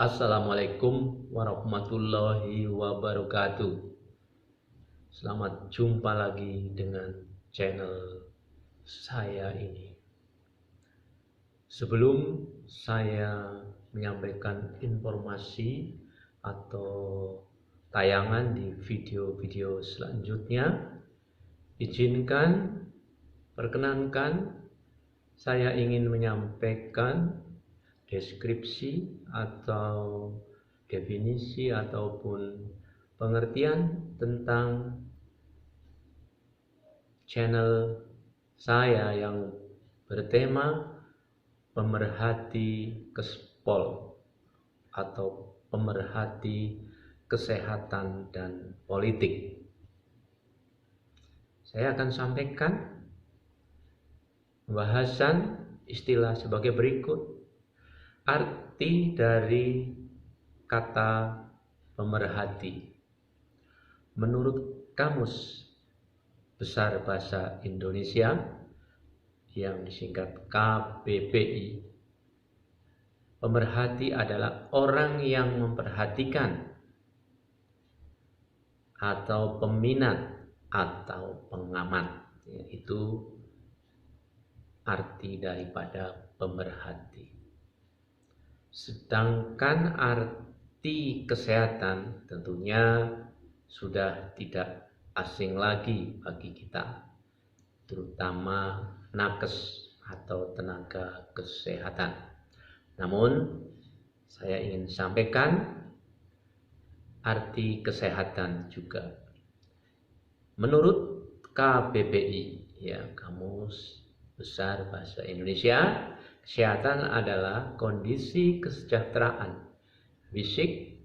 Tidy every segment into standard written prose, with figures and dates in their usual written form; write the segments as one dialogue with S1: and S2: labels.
S1: Assalamualaikum warahmatullahi wabarakatuh. Selamat jumpa lagi dengan channel saya ini. Sebelum saya menyampaikan informasi atau tayangan di video-video selanjutnya, izinkan perkenankan saya ingin menyampaikan deskripsi atau definisi ataupun pengertian tentang channel saya yang bertema pemerhati kespol atau pemerhati kesehatan dan politik. Saya akan sampaikan pembahasan istilah sebagai berikut. Arti dari kata pemerhati. Menurut Kamus Besar Bahasa Indonesia yang disingkat KBBI, pemerhati adalah orang yang memperhatikan atau peminat atau pengamat. Itu arti daripada pemerhati. Sedangkan arti kesehatan tentunya sudah tidak asing lagi bagi kita, terutama nakes atau tenaga kesehatan. Namun saya ingin sampaikan arti kesehatan juga. Menurut KBBI, Kamus Besar Bahasa Indonesia, kesehatan adalah kondisi kesejahteraan fisik,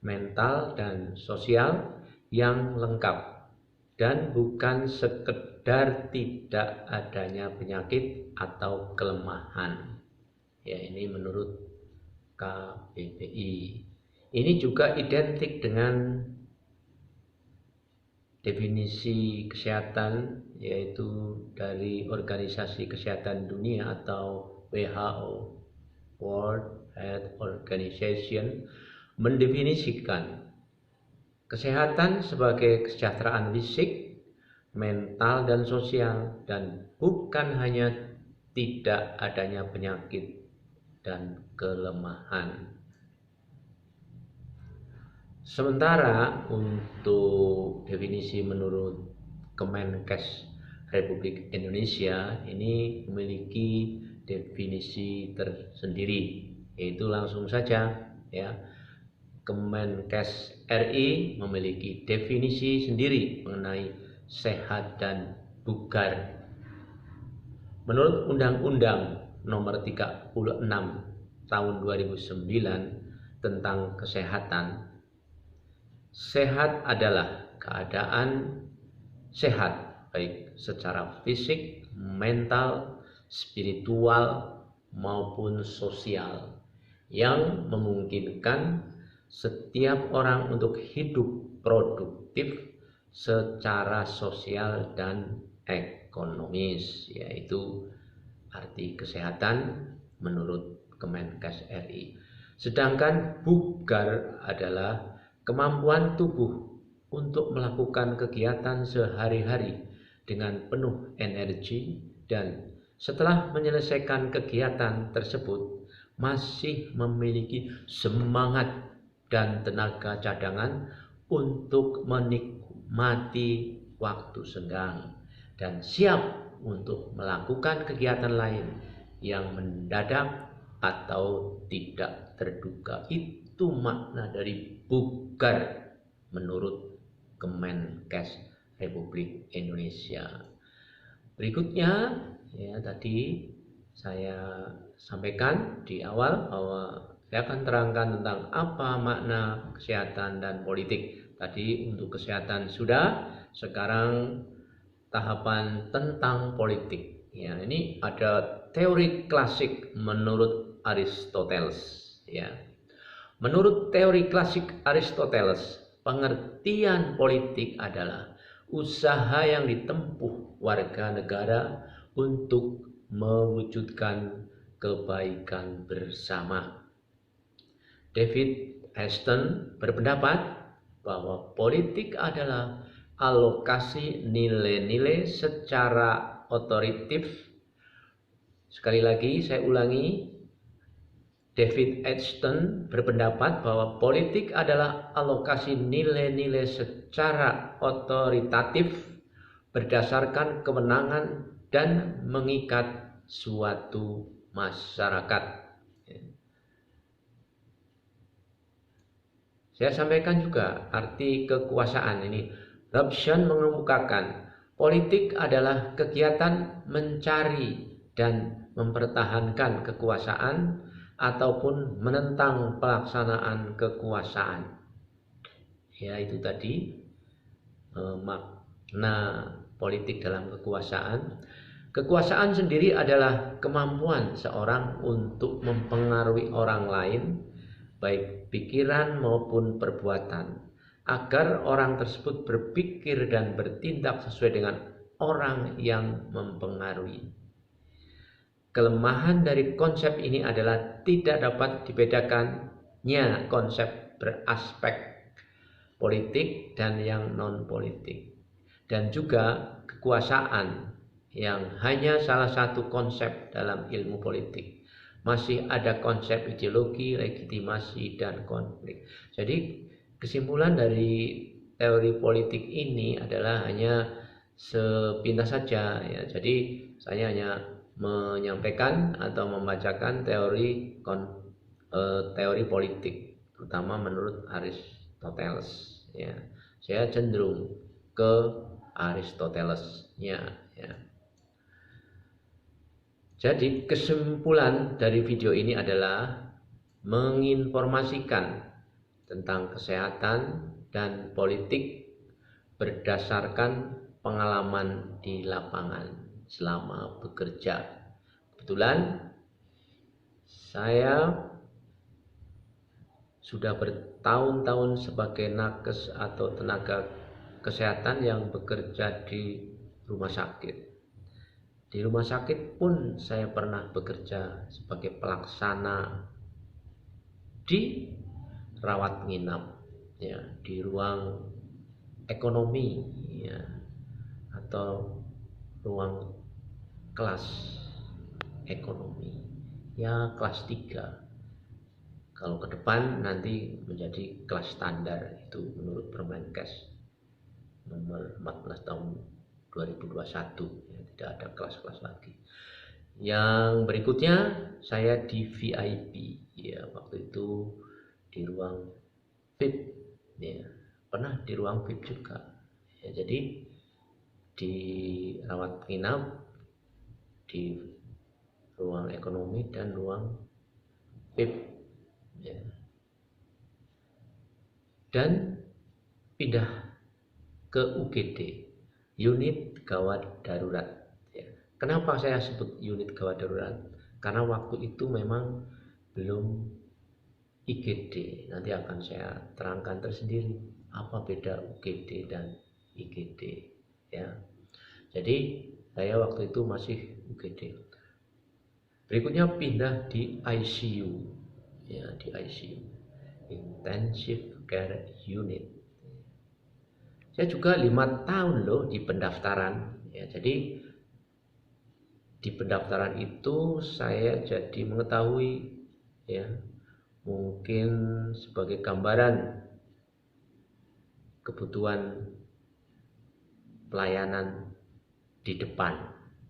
S1: mental, dan sosial yang lengkap dan bukan sekedar tidak adanya penyakit atau kelemahan. Ini menurut KBBI. Ini juga identik dengan definisi kesehatan, yaitu dari Organisasi Kesehatan Dunia atau WHO, World Health Organization, mendefinisikan kesehatan sebagai kesejahteraan fisik, mental, dan sosial, dan bukan hanya tidak adanya penyakit dan kelemahan. Sementara untuk definisi menurut Kemenkes Republik Indonesia ini memiliki definisi tersendiri, yaitu langsung saja Kemenkes RI memiliki definisi sendiri mengenai sehat dan bugar. Menurut Undang-Undang Nomor 36 Tahun 2009 tentang kesehatan, sehat adalah keadaan sehat baik secara fisik, mental, spiritual, maupun sosial yang memungkinkan setiap orang untuk hidup produktif secara sosial dan ekonomis, yaitu arti kesehatan menurut Kemenkes RI. Sedangkan bugar adalah kemampuan tubuh untuk melakukan kegiatan sehari-hari dengan penuh energi dan setelah menyelesaikan kegiatan tersebut masih memiliki semangat dan tenaga cadangan untuk menikmati waktu senggang dan siap untuk melakukan kegiatan lain yang mendadak atau tidak terduga. Itu makna dari bugar menurut Kemenkes Republik Indonesia. Berikutnya, tadi saya sampaikan di awal bahwa saya akan terangkan tentang apa makna kesehatan dan politik. Tadi untuk kesehatan sudah, sekarang tahapan tentang politik. Ini ada teori klasik menurut Aristoteles. Menurut teori klasik Aristoteles, pengertian politik adalah usaha yang ditempuh warga negara untuk mewujudkan kebaikan bersama. David Ashton berpendapat bahwa politik adalah alokasi nilai-nilai secara otoritatif. Sekali lagi saya ulangi, David Ashton berpendapat bahwa politik adalah alokasi nilai-nilai secara otoritatif berdasarkan kewenangan dan mengikat suatu masyarakat. Saya sampaikan juga arti kekuasaan ini. Robson mengemukakan politik adalah kegiatan mencari dan mempertahankan kekuasaan ataupun menentang pelaksanaan kekuasaan. Ya, itu tadi makna politik dalam kekuasaan. Kekuasaan sendiri adalah kemampuan seorang untuk mempengaruhi orang lain, baik pikiran maupun perbuatan, agar orang tersebut berpikir dan bertindak sesuai dengan orang yang mempengaruhi. Kelemahan dari konsep ini adalah tidak dapat dibedakannya konsep beraspek politik dan yang non-politik, dan juga kekuasaan yang hanya salah satu konsep dalam ilmu politik. Masih ada konsep ideologi, legitimasi, dan konflik. Jadi kesimpulan dari teori politik ini adalah hanya sepintas saja ya. Jadi saya hanya menyampaikan atau membacakan teori politik, terutama menurut Aristoteles ya. Saya cenderung ke Aristotelesnya ya. Jadi kesimpulan dari video ini adalah menginformasikan tentang kesehatan dan politik berdasarkan pengalaman di lapangan selama bekerja. Kebetulan saya sudah bertahun-tahun sebagai nakes atau tenaga kesehatan yang bekerja di rumah sakit. Di rumah sakit pun saya pernah bekerja sebagai pelaksana di rawat nginap ya, di ruang ekonomi ya, atau ruang kelas ekonomi ya, kelas 3. Kalau ke depan nanti menjadi kelas standar, itu menurut Permenkes nomor 14 tahun 2021 ya, tidak ada kelas-kelas lagi. Yang berikutnya saya di VIP ya, waktu itu di ruang VIP ya, pernah di ruang VIP juga ya. Jadi di rawat inap, di ruang ekonomi dan ruang VIP ya. Dan pindah ke UGD, unit gawat darurat ya. Kenapa saya sebut unit gawat darurat? Karena waktu itu memang belum IGD. Nanti akan saya terangkan tersendiri apa beda UGD dan IGD ya. Jadi saya waktu itu masih UGD. Berikutnya pindah di ICU ya, di ICU, Intensive Care Unit. Saya juga 5 tahun loh di pendaftaran ya. Jadi di pendaftaran itu saya jadi mengetahui ya, mungkin sebagai gambaran kebutuhan pelayanan di depan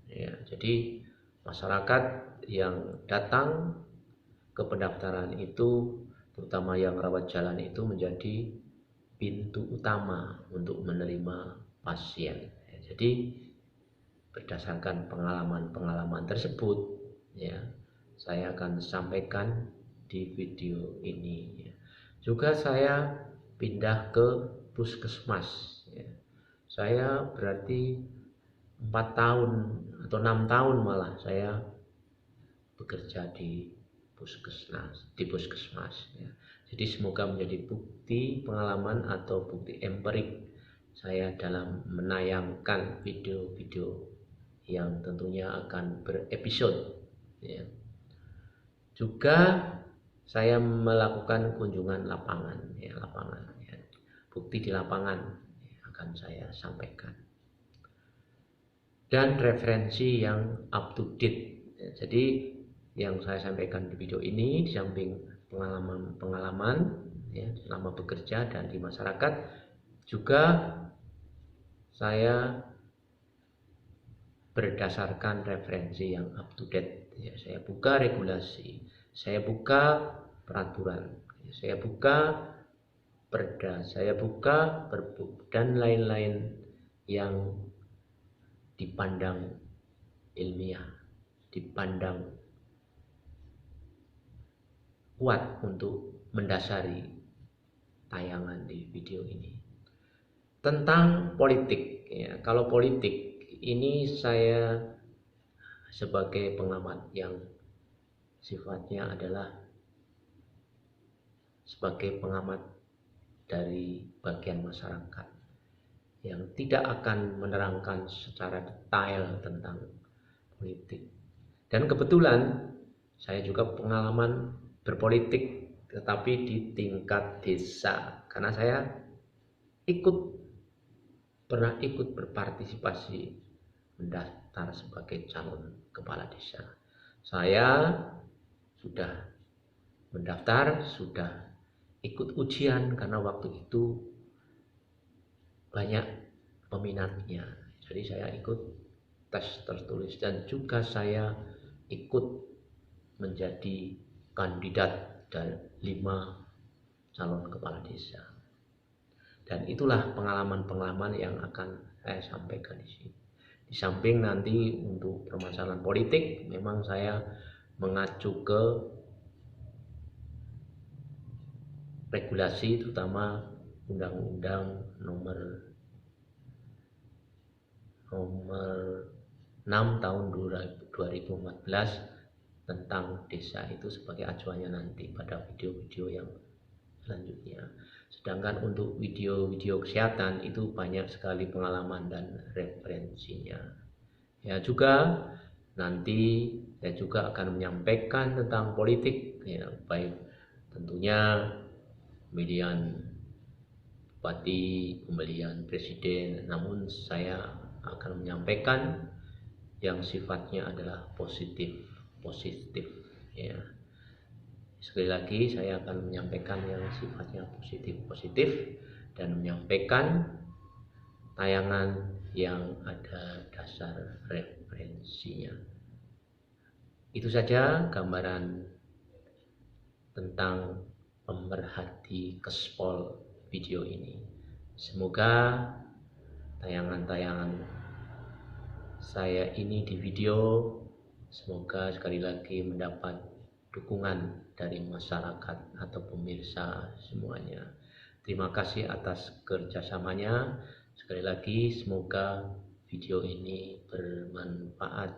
S1: ya. Jadi masyarakat yang datang ke pendaftaran itu, terutama yang rawat jalan itu, menjadi pintu utama untuk menerima pasien ya. Jadi berdasarkan pengalaman-pengalaman tersebut ya, saya akan sampaikan di video ini ya. Juga saya pindah ke puskesmas ya. Saya berarti 4 tahun atau 6 tahun malah saya bekerja di puskesmas ya. Jadi semoga menjadi bukti pengalaman atau bukti empirik saya dalam menayangkan video-video yang tentunya akan berepisode ya. Juga saya melakukan kunjungan lapangan, ya. Bukti di lapangan akan saya sampaikan. Dan referensi yang up to date. Jadi yang saya sampaikan di video ini, di samping pengalaman ya, selama bekerja dan di masyarakat, juga saya berdasarkan referensi yang up to date. Ya, saya buka regulasi, saya buka peraturan, saya buka perda, saya buka perbup, dan lain-lain yang dipandang ilmiah, dipandang kuat untuk mendasari tayangan di video ini. Tentang politik, ya, kalau politik ini saya sebagai pengamat yang sifatnya adalah sebagai pengamat dari bagian masyarakat yang tidak akan menerangkan secara detail tentang politik. Dan kebetulan saya juga pengalaman berpolitik, tetapi di tingkat desa, karena saya pernah ikut berpartisipasi mendaftar sebagai calon kepala desa. Saya sudah mendaftar, sudah ikut ujian karena waktu itu banyak peminatnya. Jadi saya ikut tes tertulis dan juga saya ikut menjadi kandidat dari 5 calon kepala desa. Dan itulah pengalaman-pengalaman yang akan saya sampaikan di sini. Di samping nanti untuk permasalahan politik, memang saya mengacu ke regulasi, terutama Undang-Undang nomor 6 tahun 2014 tentang desa itu sebagai acuannya nanti pada video-video yang selanjutnya. Sedangkan untuk video-video kesehatan itu banyak sekali pengalaman dan referensinya. Ya, juga nanti saya juga akan menyampaikan tentang politik, ya, baik tentunya pemilihan bupati, pemilihan presiden, namun saya akan menyampaikan yang sifatnya adalah positif ya. Sekali lagi saya akan menyampaikan yang sifatnya positif dan menyampaikan tayangan yang ada dasar referensinya. Itu saja gambaran tentang pemerhati Kespol video ini. Semoga tayangan-tayangan saya ini di video, semoga sekali lagi mendapat dukungan dari masyarakat atau pemirsa semuanya. Terima kasih atas kerjasamanya. Sekali lagi semoga video ini bermanfaat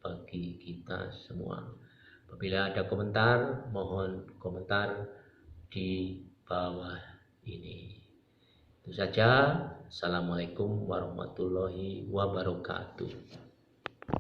S1: bagi kita semua. Apabila ada komentar, mohon komentar di bawah ini. Itu saja. Assalamualaikum warahmatullahi wabarakatuh.